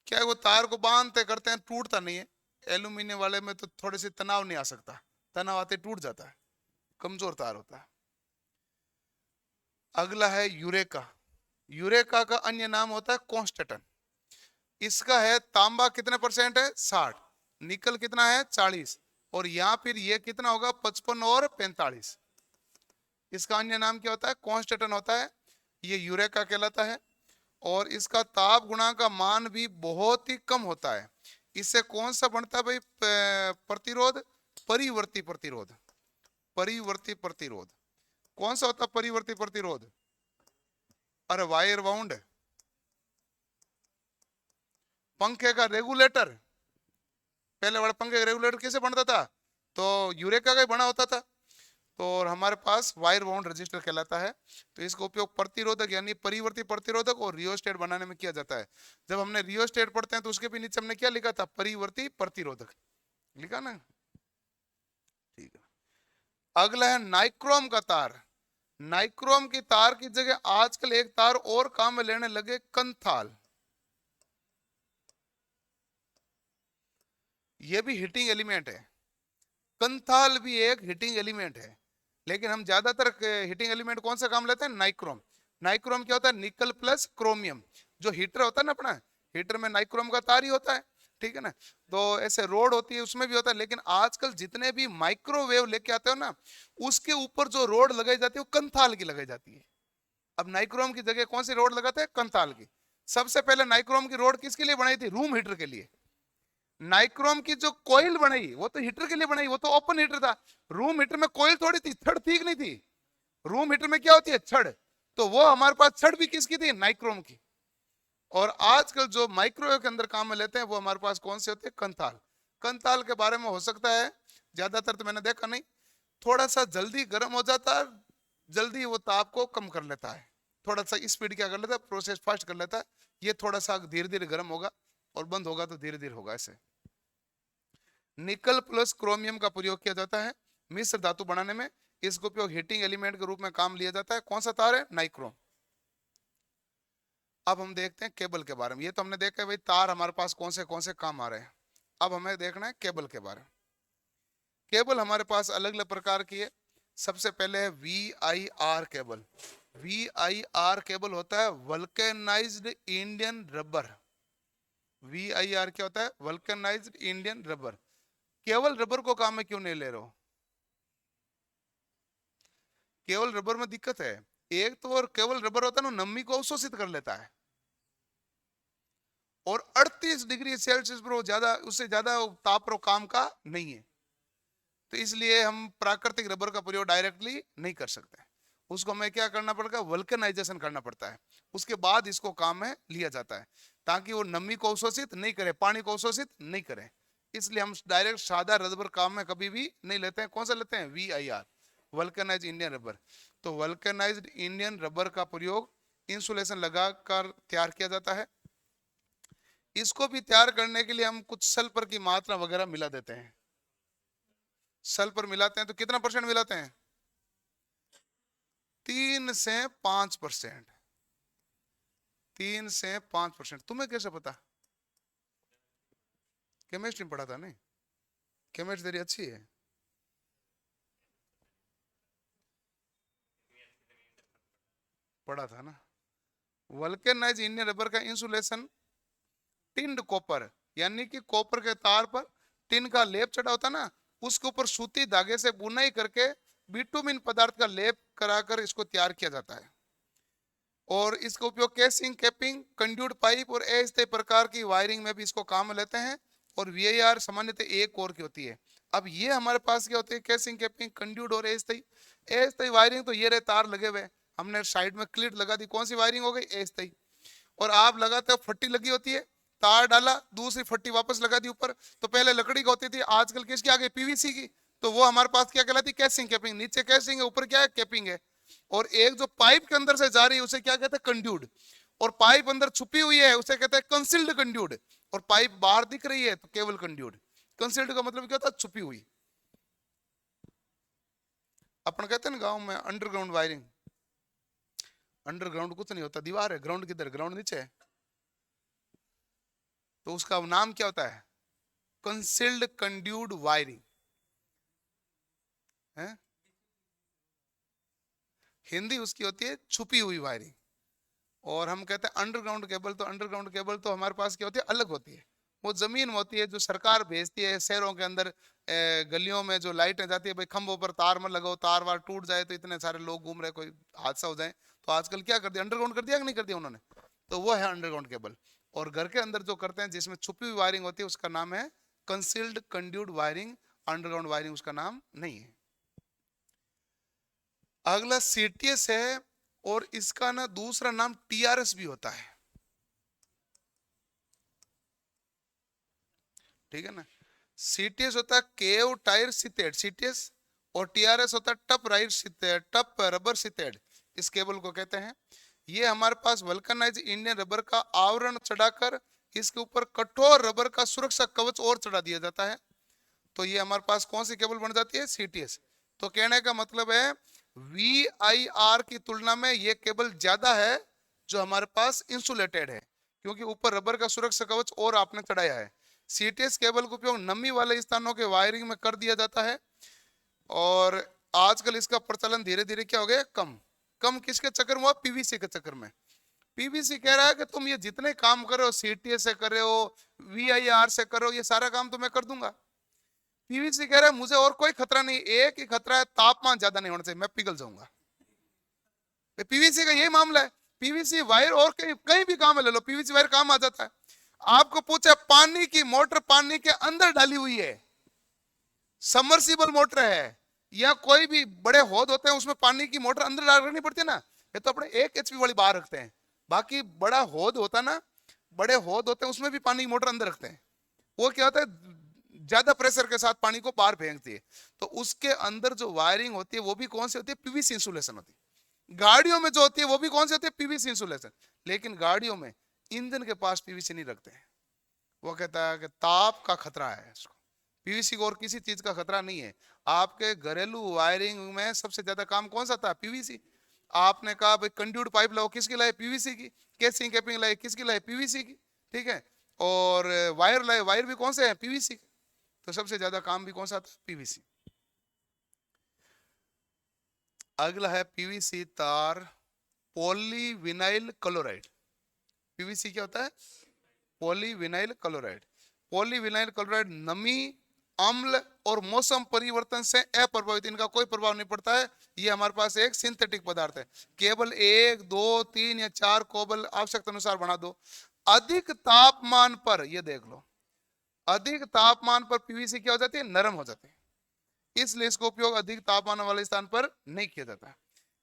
क्या है, वो तार को बांधते करते हैं, टूटता नहीं है। एल्यूमिनियम वाले में तो थोड़े से तनाव नहीं आ सकता, तनाव आते टूट जाता है, कमजोर तार होता है। अगला है यूरेका। यूरेका का अन्य नाम होता है कॉन्स्टेंटन। इसका है तांबा कितने परसेंट है, 60, निकल कितना है, 40, और यहाँ फिर ये कितना होगा, 55 और 45। इसका अन्य नाम क्या होता है, कॉन्स्टेंटन होता है। ये यूरेका कहलाता है, और इसका ताप गुणांक का मान भी बहुत ही कम होता है। इससे कौन सा बनता है भाई, प्रतिरोध, परिवर्ती प्रतिरोध। परिवर्ती प्रतिरोध कौन सा होता है, परिवर्ती प्रतिरोध, अरे वायर वाउंड, पंखे का रेगुलेटर। पहले वाला पंखे का रेगुलेटर कैसे बनता था, तो यूरेका का ही बना होता था। तो और हमारे पास वायर बाउंड रजिस्टर कहलाता है। तो इसका उपयोग प्रतिरोधक यानी परिवर्ती प्रतिरोधक और रियोस्टेट बनाने में किया जाता है। जब हमने रियोस्टेट पढ़ते हैं तो उसके भी नीचे हमने क्या लिखा था, परिवर्ती प्रतिरोधक लिखा ना। ठीक है, अगला है नाइक्रोम का तार। नाइक्रोम की तार की जगह आजकल एक तार और काम में लेने लगे, कंथाल। ये भी हीटिंग एलिमेंट है, कंथाल भी एक हीटिंग एलिमेंट है, लेकिन हम ज्यादातर हीटिंग एलिमेंट कौन सा काम लेते हैं, नाइक्रोम। नाइक्रोम क्या होता है, निकल प्लस क्रोमियम। जो हीटर होता है ना अपना, हीटर में नाइक्रोम का तार ही होता है, ठीक है ना। तो ऐसे रोड होती है उसमें भी होता है, लेकिन आजकल जितने भी माइक्रोवेव लेके आते हो ना, उसके ऊपर जो रोड लगाई जाती है वो कंथाल की लगाई जाती है। अब नाइक्रोम की जगह कौन सी रोड लगाते हैं, कंथाल की। सबसे पहले नाइक्रोम की रोड किसके लिए बनाई थी, रूम हीटर के लिए। नाइक्रोम की जो कोयल बनाई वो तो हीटर के लिए बनाई, वो तो ओपन हीटर था। रूम हीटर में कोयल थोड़ी थी, छड़ ठीक नहीं थी। रूम हीटर में क्या होती है, छड़। तो वो हमारे पास छड़ भी किसकी थी, नाइक्रोम की। और आजकल जो माइक्रोवेव के अंदर काम में लेते हैं वो हमारे पास कौन से होते हैं, कंथाल। कंथाल के बारे में हो सकता है, ज्यादातर तो मैंने देखा नहीं, थोड़ा सा जल्दी गर्म हो जाता है, जल्दी वो ताप को कम कर लेता है, थोड़ा सा स्पीड क्या कर लेता है, प्रोसेस फास्ट कर लेता है। ये थोड़ा सा धीरे धीरे गर्म होगा और बंद होगा तो धीरे धीरे होगा ऐसे। निकल प्लस क्रोमियम का प्रयोग किया जाता है मिश्र धातु बनाने में। इसका उपयोग हीटिंग एलिमेंट के रूप में काम लिया जाता है। कौन सा तार है, नाइक्रोम। अब हम देखते हैं केबल के बारे में। ये तो हमने देखा है भाई तार हमारे पास कौन से काम आ रहे हैं। अब हमें देखना है केबल के बारे में। केबल हमारे पास अलग अलग प्रकार की है। सबसे पहले है VIR केबल। VIR केबल होता है वल्केनाइज्ड इंडियन रबर। VIR क्या होता है, वल्केनाइज्ड इंडियन रबर। केवल रबर को काम में क्यों नहीं ले रहे हो, केवल रबर में दिक्कत है। एक तो और केवल रबर होता है ना, नमी को अवशोषित कर लेता है, और 38 डिग्री सेल्सियस पर वो ज्यादा, उससे ज्यादा ताप पर काम का नहीं है। तो इसलिए हम प्राकृतिक रबर का प्रयोग डायरेक्टली नहीं कर सकते, उसको हमें क्या करना पड़ेगा, वल्कनाइजेशन करना पड़ता है। उसके बाद इसको काम में लिया जाता है, ताकि वो नमी को अवशोषित नहीं करे, पानी को अवशोषित नहीं करे। इसलिए हम डायरेक्ट सादा रबर काम में कभी भी नहीं लेते हैं। कौन सा लेते हैं, VIR, वल्कनाइज इंडियन रबर। तो वल्कनाइज्ड इंडियन रबर का प्रयोग इंसुलेशन लगाकर तैयार किया जाता है। इसको भी तैयार करने के लिए हम कुछ सल्फर की मात्रा वगैरह मिला देते हैं। सल्फर मिलाते हैं तो कितना परसेंट मिलाते हैं, 3 से 5%। 3 से 5%। तुम्हें कैसे पता, केमिस्ट्री में पढ़ा था नहीं, केमिस्ट्री तेरी अच्छी है। पढ़ा था ना। वल्केनाइज इंडियन रबर का इंसुलेशन टिन्ड कॉपर, यानी कि कॉपर के तार पर टिन का लेप चढ़ा होता ना, उसके ऊपर सूती धागे से बुनाई करके बिटुमिन पदार्थ का लेप कराकर इसको तैयार किया जाता है। और इसका उपयोग केसिंग, कैपिंग, कंड्यूट पाइप और अस्थायी प्रकार की वायरिंग में भी इसको काम में लेते हैं। और VIR सामान्यतः एक कोर की होती है। अब ये हमारे पास क्या होती है, केसिंग, कैपिंग, कंड्यूट और अस्थायी। अस्थायी वायरिंग तो ये रहे तार लगे हुए, हमने साइड में क्लिट लगा दी, कौन सी वायरिंग हो गई, अस्थायी। और आप लगाते हो, फट्टी लगी होती है, तार डाला, दूसरी फट्टी वापस लगा दी ऊपर। तो पहले लकड़ी की होती थी, आजकल किसकी आ गई, PVC की। तो वो हमारे पास क्या कहलाती है, कैसिंग, कैपिंग। नीचे कैसिंग है, ऊपर क्या है, कैपिंग है। और एक जो पाइप के अंदर से जा रही है उसे क्या कहते हैं, कंड्यूड। और पाइप अंदर छुपी हुई है उसे कहते हैं कंसील्ड कंड्यूड। और पाइप बाहर दिख रही है तो केवल कंड्यूड। कंसील्ड का मतलब क्या होता है, छुपी हुई। अपन कहते हैं ना गांव में अंडरग्राउंड वायरिंग। अंडरग्राउंड कुछ नहीं होता, दीवार है, ग्राउंड किधर, ग्राउंड नीचे है। तो उसका नाम क्या होता है, कंसील्ड कंड्यूड वायरिंग है। हिंदी उसकी होती है छुपी हुई वायरिंग। और हम कहते हैं अंडरग्राउंड केबल। तो अंडरग्राउंड केबल तो हमारे पास क्या होती है, अलग होती है। वो जमीन में होती है जो सरकार भेजती है शहरों के अंदर, गलियों में जो लाइटें जाती है, भाई खंभों पर तार में लगाओ, तार वार टूट जाए तो इतने सारे लोग घूम रहे, कोई हादसा हो जाए, तो आजकल क्या कर दिया, अंडरग्राउंड कर दिया कि नहीं कर दिया उन्होंने। तो वो है अंडरग्राउंड केबल। और घर के अंदर जो करते हैं जिसमें छुपी हुई वायरिंग होती है उसका नाम है कंसील्ड कंड्यूड वायरिंग। अंडरग्राउंड वायरिंग उसका नाम नहीं है। अगला CTS है, और इसका ना दूसरा नाम TRS भी होता है, ठीक है ना। CTS होता है केव टायर सितेट, CTS। और TRS होता है टप रबर सीटेड, इस केबल को कहते हैं। ये हमारे पास वल्कनाइज इंडियन रबर का आवरण चढ़ाकर इसके ऊपर कठोर रबर का सुरक्षा कवच और चढ़ा दिया जाता है। तो ये हमारे पास कौन सी केबल बन जाती है? CTS। तो कहने का मतलब है VIR की तुलना में ये केबल ज्यादा है जो हमारे पास इंसुलेटेड है, क्योंकि ऊपर रबर का सुरक्षा कवच और आपने चढ़ाया है। CTS केबल का उपयोग नमी वाले स्थानों के वायरिंग में कर दिया जाता है, और आजकल इसका प्रचलन धीरे धीरे क्या हो गया? कम। कम किसके चक्कर में हुआ? PVC के चक्कर में। PVC कह रहा है कि तुम ये जितने काम कर रहे हो, CTS से कर रहे हो, VIR से कर रहे हो, ये सारा काम तो मैं कर दूंगा। PVC कह रहा है मुझे और कोई खतरा नहीं, एक ही खतरा है, तापमान ज्यादा नहीं होना चाहिए, मैं पिघल जाऊंगा। PVC का यही मामला है। PVC वायर और कहीं भी काम ले लो, PVC वायर काम आ जाता है। आपको पूछे पानी की मोटर पानी के अंदर डाली हुई है, सबमर्सिबल मोटर है, या कोई भी बड़े हौद होते हैं उसमें पानी की मोटर अंदर डाल रखनी पड़ती है ना, ये तो अपने 1 HP वाली बाहर रखते हैं। बाकी बड़ा हौद होता है ना, बड़े हौद होते हैं उसमें भी पानी की मोटर अंदर रखते हैं। वो क्या होता है? ज्यादा प्रेशर के साथ पानी को बाहर फेंकती है। तो उसके अंदर जो वायरिंग होती है वो भी कौन सी होती है? PVC इंसुलेशन होती है। गाड़ियों में जो होती है वो भी कौन सी होती है? PVC insulation. लेकिन गाड़ियों में इंजन के पास PVC नहीं रखते हैं। वो कहता है कि ताप का खतरा है इसको, PVC को और किसी चीज का खतरा नहीं है। आपके घरेलू वायरिंग में सबसे ज्यादा काम कौन सा था? PVC। आपने कहा भाई कंड्यूट पाइप लाओ, किसकी लाई? PVC की। केसिंग कैपिंग लाई, किसकी लाई? PVC की। ठीक है। और वायर लाए, वायर भी कौन से हैं? PVC के। तो सबसे ज्यादा काम भी कौन सा था? PVC। अगला है PVC तार पॉलीविनाइल क्लोराइड। PVC क्या होता है? Polyvinyl chloride. पॉलीविनाइल क्लोराइड नमी, अम्ल और मौसम परिवर्तन से अप्रभावित, इनका कोई प्रभाव नहीं पड़ता है। ये हमारे पास एक सिंथेटिक पदार्थ है। केवल 1, 2, 3 या 4 केबल आवश्यकता अनुसार बना दो। अधिक तापमान पर, ये देख लो, अधिक तापमान पर PVC क्या हो जाती है? नरम हो जाती है। इसलिए इसका उपयोग अधिक तापमान वाले स्थान पर नहीं किया जाता।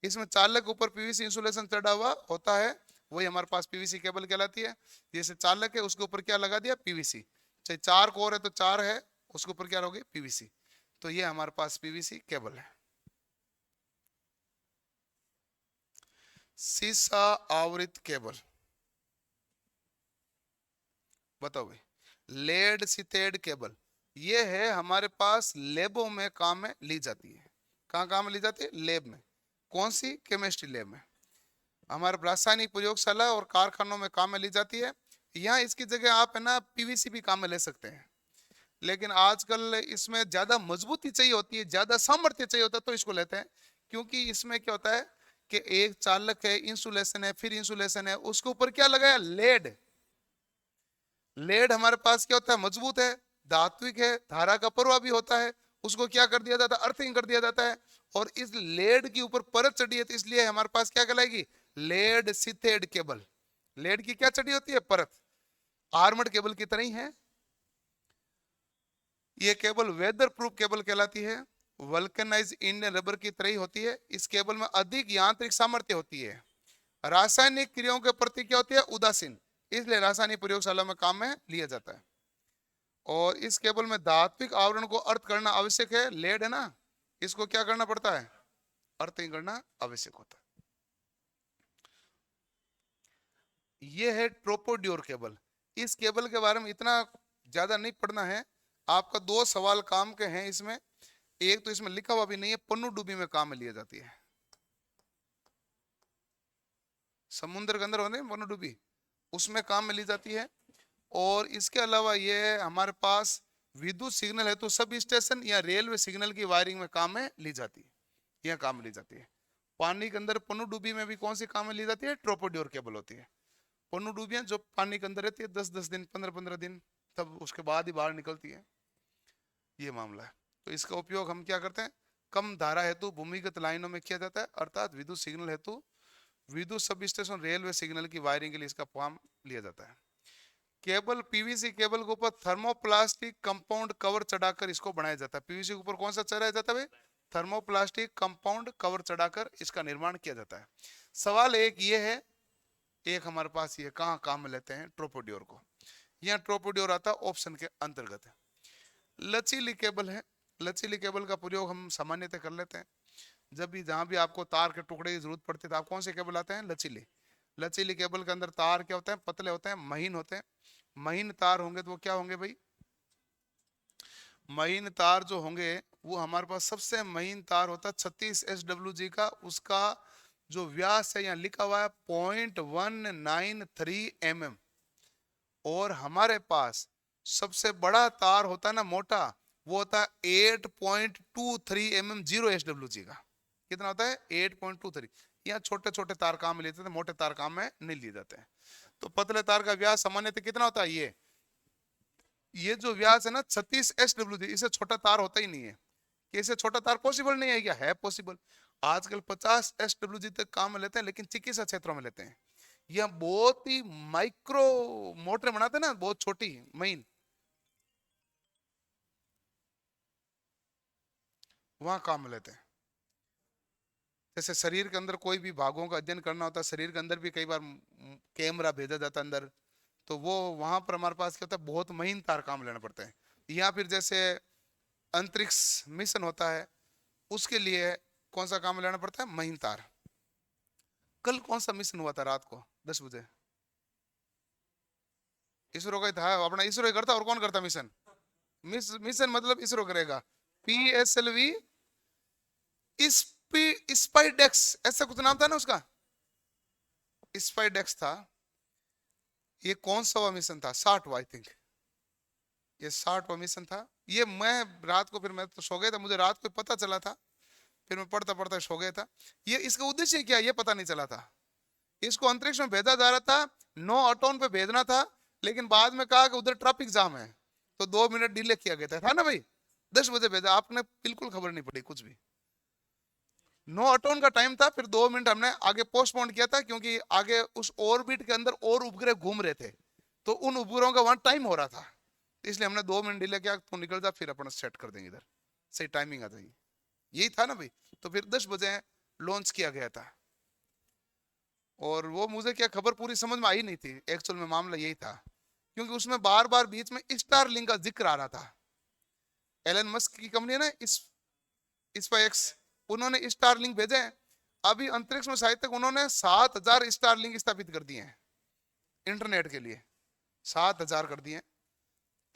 इसमें चालक ऊपर PVC इंसुलेशन चढ़ा हुआ होता है, वही हमारे पास PVC केबल कहलाती है। जैसे चालक है उसके ऊपर क्या लगा दिया? PVC। चाहे 4 कोर है तो 4 है, उसके ऊपर क्या होगी? PVC। तो ये हमारे पास PVC केबल है। सीसा आवृत केबल, बताओ भाई। लेड सीटेड केबल, ये है हमारे पास लैबों में काम में ली जाती है। कहाँ काम में ली जाती है? लैब में। कौन सी? केमिस्ट्री लैब में। हमारे रासायनिक प्रयोगशाला और कारखानों में काम में ली जाती है। यहाँ इसकी जगह आप है ना PVC भी काम में ले सकते हैं, लेकिन आजकल इसमें ज्यादा मजबूती चाहिए होती है, ज्यादा सामर्थ्य चाहिए होता है, तो इसको लेते हैं। क्योंकि इसमें क्या होता है कि एक चालक है, इंसुलेशन है, फिर इंसुलेशन है, उसके ऊपर क्या लगाया? लेड। लेड हमारे पास क्या होता है? मजबूत है, धात्विक है, धारा का प्रवाह भी होता है। उसको क्या कर दिया जाता है? अर्थिंग कर दिया जाता है। और इस लेड के ऊपर परत चढ़ी है, तो इसलिए हमारे पास क्या कहलाएगी? Lead sheathed cable. लेड की क्या चढ़ी होती है? परत। आर्मड केबल की तरह ही है ये केबल। वेदर प्रूफ केबल कहलाती है। वल्कनाइज इंडियन रबर की तरह ही होती है। इस केबल में अधिक यांत्रिक सामर्थ्य होती है। रासायनिक क्रियाओं के प्रति क्या होती है? उदासीन, इसलिए रासायनिक प्रयोगशाला में काम में लिया जाता है। और इस केबल में धात्विक आवरण को अर्थ करना आवश्यक है। लेड है ना, इसको क्या करना पड़ता है? अर्थिंग करना आवश्यक होता है। यह है ट्रोपोड्योर केबल। इस केबल के बारे में इतना ज्यादा नहीं पढ़ना है। आपका 2 सवाल काम के हैं इसमें। एक तो इसमें लिखा हुआ भी नहीं है, पन्नूडुब्बी में काम में लिया जाती है। समुद्र के अंदर होने पन्नूडुब्बी, उसमें काम में ली जाती है। और इसके अलावा ये हमारे पास विद्युत सिग्नल है तो सब स्टेशन या रेलवे सिग्नल की वायरिंग में काम में ली जाती है, यह काम में ली जाती है। पानी के अंदर पन्नूडुब्बी में भी कौन सी काम में ली जाती है? ट्रोपोड्योर केबल होती है। पन्नूडुब्बियां जो पानी के अंदर रहती है 10-10 दिन, 15-15 दिन, तब उसके बाद ही बाहर निकलती है। ये मामला है। तो इसका उपयोग हम क्या करते हैं? कम धारा हेतु भूमिगत लाइनों में किया जाता है, अर्थात विद्युत सिग्नल हेतु, विद्युत सब स्टेशन, रेलवे सिग्नल की वायरिंग के लिए इसका काम लिया जाता है। केबल, PVC केबल के ऊपर थर्मोप्लास्टिक कंपाउंड कवर चढ़ाकर इसको बनाया जाता है। PVC के ऊपर कौन सा चढ़ाया जाता है? थर्मोप्लास्टिक कंपाउंड कवर चढ़ाकर इसका निर्माण किया जाता है। सवाल एक ये है, एक हमारे पास ये कहाँ काम में लेते हैं ट्रोपोड्योर को? यहाँ ट्रोपोड्योर आता है ऑप्शन के अंतर्गत है। लचीली केबल है। लचीली केबल का प्रयोग हम सामान्यतः कर लेते हैं जब भी जहां भी आपको तार के टुकड़े की जरूरत पड़ती है। तो आप कौन से केबल आते हैं? लचीले। लचीली केबल के अंदर तार क्या होते हैं? पतले होते हैं, महीन होते हैं। महीन तार होंगे तो वो क्या होंगे भाई? महीन तार जो होंगे वो हमारे पास सबसे महीन तार होता है 36 SWG का। उसका जो व्यास है यहाँ लिखा हुआ है 0.193 mm। और हमारे पास सबसे बड़ा तार होता है ना मोटा, वो होता है 8.23 mm 0 SWG का। कितना होता है? 8.23। यहाँ छोटे छोटे तार काम में लेते थे, मोटे तार काम में नहीं लिए जाते हैं। तो पतले तार का व्यास सामान्यतः कितना होता है? ये जो व्यास है ना 36 SWG, इससे छोटा तार होता ही नहीं है। कि इससे छोटा तार पॉसिबल नहीं है क्या? है पॉसिबल। आजकल 50 SWG तक काम में लेते हैं, लेकिन चिकित्सा क्षेत्रों में लेते हैं। यह बहुत ही माइक्रो मोटर बनाते हैं ना, बहुत छोटी महीन, वहां काम में लेते हैं। जैसे शरीर के अंदर कोई भी भागों का अध्ययन करना होता है, शरीर के अंदर भी कई बार कैमरा भेजा जाता है अंदर, तो वो वहां पर हमारे पास क्या होता है? बहुत महीन तार काम लेना पड़ता है। या फिर जैसे अंतरिक्ष मिशन होता है, उसके लिए कौन सा काम लेना पड़ता है? महीन तार। कल कौन सा मिशन हुआ था रात को 10 बजे? इसरो का ही था, अपना इसरो ही करता। और कौन करता मिशन? मिशन मतलब इसरो करेगा। PSLV स्पाइडेक्स, ऐसा कुछ नाम था ना उसका, स्पाइडेक्स था। ये कौन सा मिशन था? 60वां आई थिंक, ये 60वां मिशन था। ये मैं रात को, फिर मैं तो सो गया था, मुझे रात को पता चला था, फिर मैं पढ़ता पढ़ता सो गया था। ये इसका उद्देश्य क्या है ये पता नहीं चला था। इसको अंतरिक्ष में भेजा जा रहा था, 9 अटोन पे भेजना था, लेकिन बाद में कहा कि उधर ट्रैफिक जाम है, तो 2 मिनट डिले किया गया था ना भाई। 10 बजे भेजा, आपने बिल्कुल खबर नहीं पड़ी कुछ भी। 9 अटोन का टाइम था, फिर 2 मिनट हमने आगे पोस्टपोन किया था, क्योंकि आगे उस ऑर्बिट के अंदर और उपग्रह घूम रहे थे, तो उन उपग्रहों का वहां टाइम हो रहा था, इसलिए हमने 2 मिनट डिले किया। तू निकल जा, फिर अपन सेट कर देंगे इधर, सही टाइमिंग आ जाएगी। यही था ना भाई। तो फिर 10 बजे लॉन्च किया गया था। और वो मुझे क्या खबर पूरी समझ में आई नहीं थी, एक्चुअल में मामला यही था, क्योंकि उसमें बार बार बीच में स्टार लिंक का जिक्र आ रहा था। एलन मस्क की कंपनी है ना स्पेसएक्स, उन्होंने स्टार लिंक भेजे हैं। अभी अंतरिक्ष में शायद तक उन्होंने 7,000 स्टार लिंक स्थापित कर दिए हैं इंटरनेट के लिए, 7,000 कर दिए।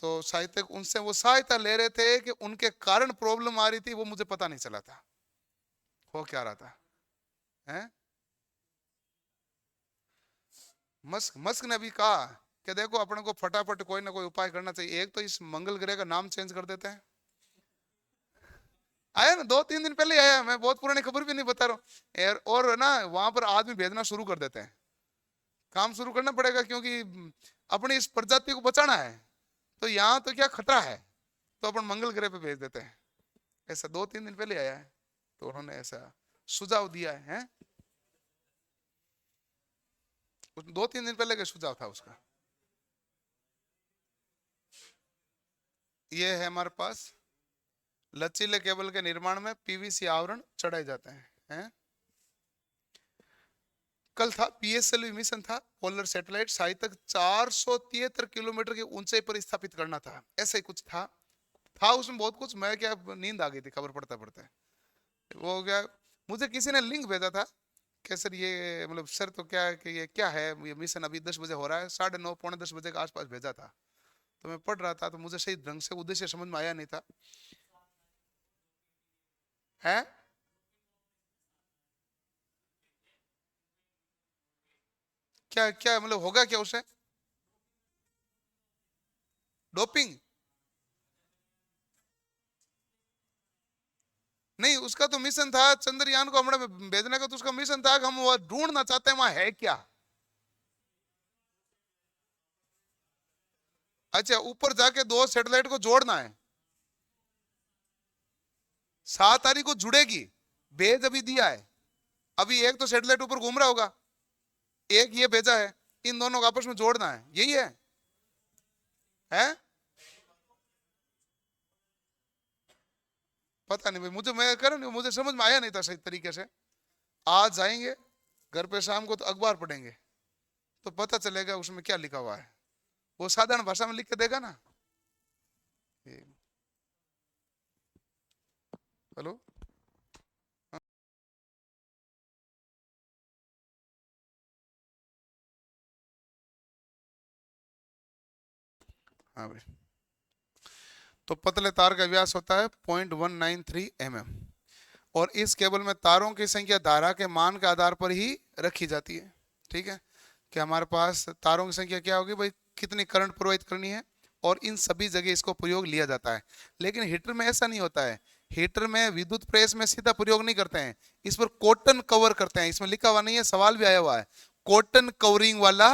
तो शायद तक उनसे वो सहायता ले रहे थे कि उनके कारण प्रॉब्लम आ रही थी, वो मुझे पता नहीं चला था हो क्या रहा था। हैं? मस्क मस्क ने भी कहा कि देखो अपने को फटाफट कोई ना कोई उपाय करना चाहिए। एक तो इस मंगल ग्रह का नाम चेंज कर देते हैं। आया ना, 2-3 दिन पहले आया, मैं बहुत पुरानी खबर भी नहीं बता रहा हूँ। और ना वहां पर आदमी भेजना शुरू कर देते हैं, काम शुरू करना पड़ेगा, क्योंकि अपनी इस प्रजाति को बचाना है। तो यहाँ तो क्या खतरा है, तो अपन मंगल ग्रह पे भेज देते हैं। ऐसा 2-3 दिन पहले आया है, तो उन्होंने ऐसा सुझाव दिया है। 2-3 दिन पहले का सुझाव था उसका। ये है हमारे पास लचीले केबल के निर्माण में PVC आवरण चढ़ाए जाते हैं। कल था PSLV मिशन था, पोलर सैटेलाइट शायद तक 473 किलोमीटर की ऊंचाई पर स्थापित करना था, ऐसा ही कुछ था उसमें बहुत कुछ। मैं क्या, नींद आ गई थी खबर पढ़ता पढ़ता, वो हो गया। मुझे किसी ने लिंक भेजा था कि सर ये मतलब सर तो क्या है कि ये क्या है, ये मिशन अभी 10 बजे हो रहा है, 9:30 पौने 10 बजे के आसपास भेजा था। तो मैं पढ़ रहा था, तो मुझे सही ढंग से उद्देश्य समझ में आया नहीं था। है क्या क्या मतलब होगा क्या उसे? डोपिंग नहीं, उसका तो मिशन था चंद्रयान को हमारे भेजने का, तो उसका मिशन था कि हम वो ढूंढना चाहते हैं वहां है क्या। अच्छा, ऊपर जाके 2 सैटेलाइट को जोड़ना है, 7 तारीख को जुड़ेगी। भेज अभी दिया है, अभी एक तो सैटेलाइट ऊपर घूम रहा होगा, एक ये भेजा है, इन दोनों को आपस में जोड़ना है, यही है? पता नहीं भाई, मुझे मैं कर नहीं, मुझे समझ में आया नहीं था सही तरीके से। आज जाएंगे घर पे शाम को, तो अखबार पढ़ेंगे, तो पता चलेगा उसमें क्या लिखा हुआ है। वो साधारण भाषा में लिख के देगा ना। हेलो, हाँ भाई। तो पतले तार का व्यास होता है 0.193 mm और इस केबल में तारों की संख्या धारा के मान के आधार पर ही रखी जाती है। ठीक है, कि हमारे पास तारों की संख्या क्या होगी भाई, कितनी करंट प्रवाहित करनी है, और इन सभी जगह इसको प्रयोग लिया जाता है। लेकिन हीटर में ऐसा नहीं होता है। हीटर में विद्युत प्रेस में सीधा प्रयोग नहीं करते हैं, इस पर कॉटन कवर करते हैं। इसमें लिखा हुआ नहीं है, सवाल भी आया हुआ है, कॉटन कवरिंग वाला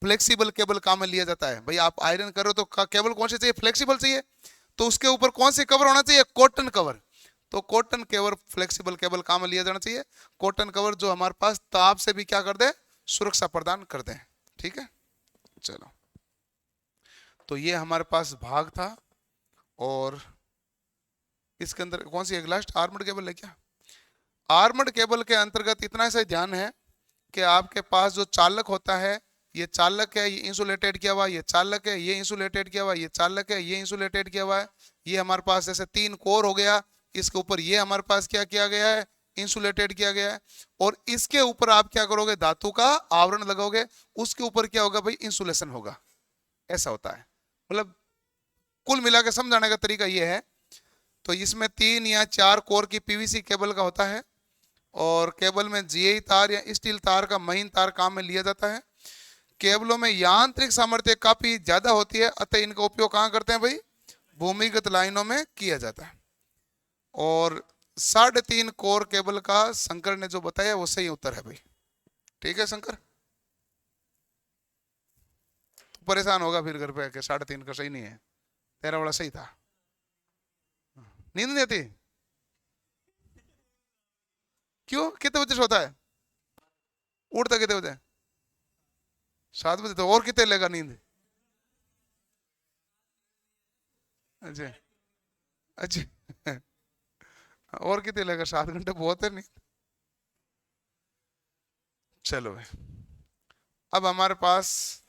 फ्लेक्सिबल केबल काम में लिया जाता है। भाई आप आयरन करो तो केबल कौन सी चाहिए, फ्लेक्सिबल चाहिए, तो उसके ऊपर कौन सी कवर होना चाहिए, कॉटन कवर। तो कॉटन कवर फ्लेक्सिबल केबल काम में लिया जाना चाहिए। कॉटन कवर जो हमारे पास ताप से भी क्या कर दे, सुरक्षा प्रदान कर दे। ठीक है, चलो, तो ये हमारे पास भाग था। और इसके अंदर कौन सी एक लास्ट आर्मड केबल है क्या। आर्मड केबल के अंतर्गत इतना सा ध्यान है कि आपके पास जो चालक होता है, ये चालक है, ये इंसुलेटेड किया हुआ, ये चालक है, ये इंसुलेटेड किया हुआ, ये चालक है, ये इंसुलेटेड किया हुआ है। ये हमारे पास जैसे 3 कोर हो गया, इसके ऊपर ये हमारे पास क्या किया गया है, इंसुलेटेड किया गया है। और इसके ऊपर आप क्या करोगे, धातु का आवरण लगाओगे, उसके ऊपर क्या होगा भाई, इंसुलेशन होगा। ऐसा होता है, मतलब कुल मिला के समझाने का तरीका ये है। तो इसमें 3 या 4 कोर की पीवीसी केबल का होता है, और केबल में जीआई तार या स्टील तार का महीन तार काम में लिया जाता है। केबलों में यांत्रिक सामर्थ्य काफी ज्यादा होती है, अतः इनका उपयोग कहाँ करते हैं भाई, भूमिगत लाइनों में किया जाता है। और 3.5 कोर केबल का शंकर ने जो बताया वो सही उत्तर है भाई। ठीक है शंकर, तो परेशान होगा फिर घर पे आके, 3.5 का सही नहीं है, तेरा वाला सही था। नींद नहीं आती क्यों, कितने बजे सोता है, उठता कितने बजे, 7 बजे, तो और कितने लेगा नींद। अच्छा, अच्छा और कितने लेगा, 7 घंटे बहुत है नींद। चलो भाई, अब हमारे पास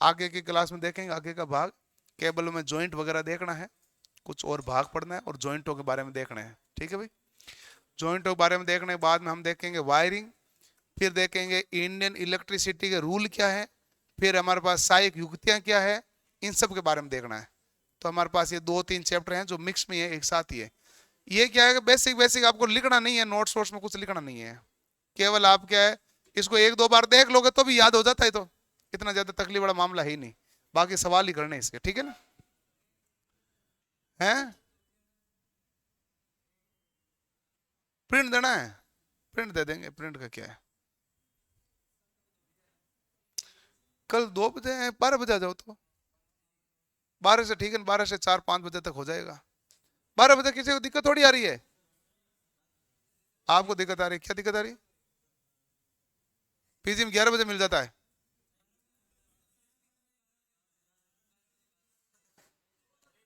आगे की क्लास में देखेंगे आगे का भाग, केबल में जॉइंट वगैरह देखना है, कुछ और भाग पढ़ना है, और जॉइंटों के बारे में देखना है। ठीक है भाई, जॉइंटों के बारे में देखने के बाद में हम देखेंगे वायरिंग, फिर देखेंगे इंडियन इलेक्ट्रिसिटी के रूल क्या है, फिर हमारे पास सहायक युक्तियां क्या है, इन सब के बारे में देखना है। तो हमारे पास ये 2-3 चैप्टर हैं जो मिक्स में है, एक साथ ही है। ये क्या है कि बेसिक बेसिक आपको लिखना नहीं है, नोट्स वोट्स में कुछ लिखना नहीं है, केवल आप क्या है, इसको 1-2 बार देख लोगे तो भी याद हो जाता है, तो इतना ज्यादा तकलीफ वाला मामला है ही नहीं, बाकी सवाल ही करने इसके। ठीक है ना, है प्रिंट देना है, प्रिंट दे देंगे, प्रिंट का क्या है। कल 2 बजे 12 बजे आ जाओ, तो 12 से ठीक है, 12 से 4-5 बजे तक हो जाएगा। 12 बजे किसी को दिक्कत थोड़ी आ रही है, आपको दिक्कत आ रही है, क्या दिक्कत आ रही है, पीजी में 11 बजे मिल जाता है,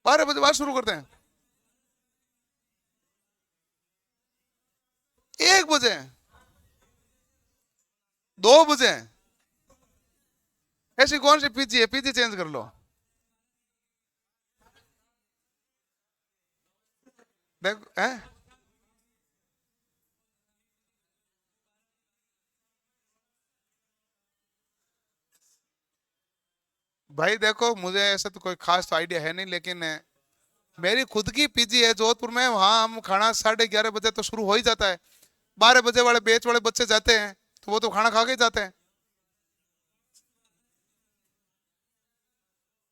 12 बजे बाद शुरू करते हैं, 1 बजे, 2 बजे, ऐसी कौन सी पीजी है, पीजी चेंज कर लो। देखो है, भाई देखो मुझे ऐसा तो कोई खास तो आइडिया है नहीं, लेकिन मेरी खुद की पीजी है जोधपुर में, वहां हम खाना 11:30 बजे तो शुरू हो ही जाता है। 12 बजे वाले बैच वाले बच्चे जाते हैं तो वो तो खाना खा के ही जाते हैं,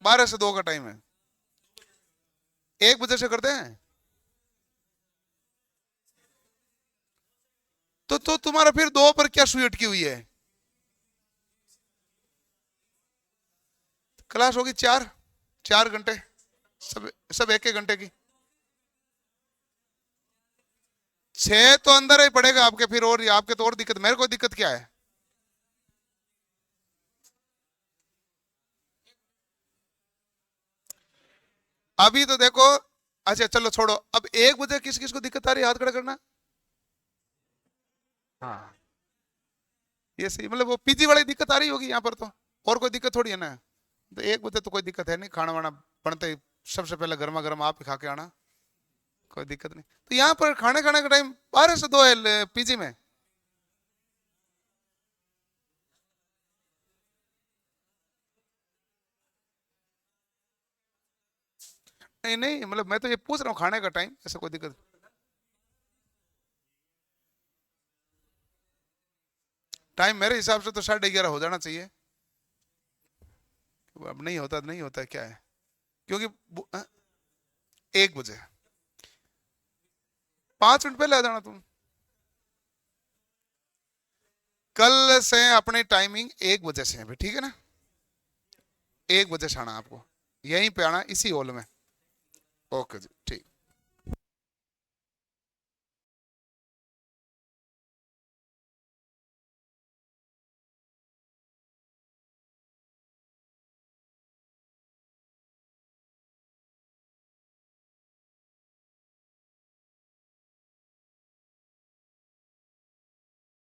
12 से 2 का टाइम है, 1 बजे से करते हैं। तो तुम्हारा फिर 2 पर क्या सुई अटकी हुई है, क्लास होगी 4 4 घंटे, सब सब 1 1 घंटे की, 6 तो अंदर ही पड़ेगा आपके फिर, और आपके तो और दिक्कत, मेरे को दिक्कत क्या है। अभी तो देखो, अच्छा चलो छोड़ो, अब 1 बजे किस किस को दिक्कत आ रही है, हाथ खड़ा करना। हाँ, ये सही, मतलब वो पीजी वाली दिक्कत आ रही होगी यहाँ पर, तो और कोई दिक्कत थोड़ी है ना। तो 1 बजे तो कोई दिक्कत है नहीं, खाना वाना बनते ही सबसे पहले गर्मा गर्म आप ही खा के आना। कोई दिक्कत नहीं। तो यहाँ पर खाने खाने का टाइम 12 से 2 है पीजी में। नहीं नहीं, मतलब मैं तो ये पूछ रहा हूँ खाने का टाइम, ऐसा कोई दिक्कत। टाइम मेरे हिसाब से तो 11:30 हो जाना चाहिए। अब नहीं होता, नहीं होता क्या है, क्योंकि 1 बजे, 5 मिनट पहले आ जाना तुम। कल से अपनी टाइमिंग 1 बजे से है भाई, ठीक है ना? 1 बजे से आना आपको, यहीं पे आना इसी हॉल में। ओके जी, ठीक।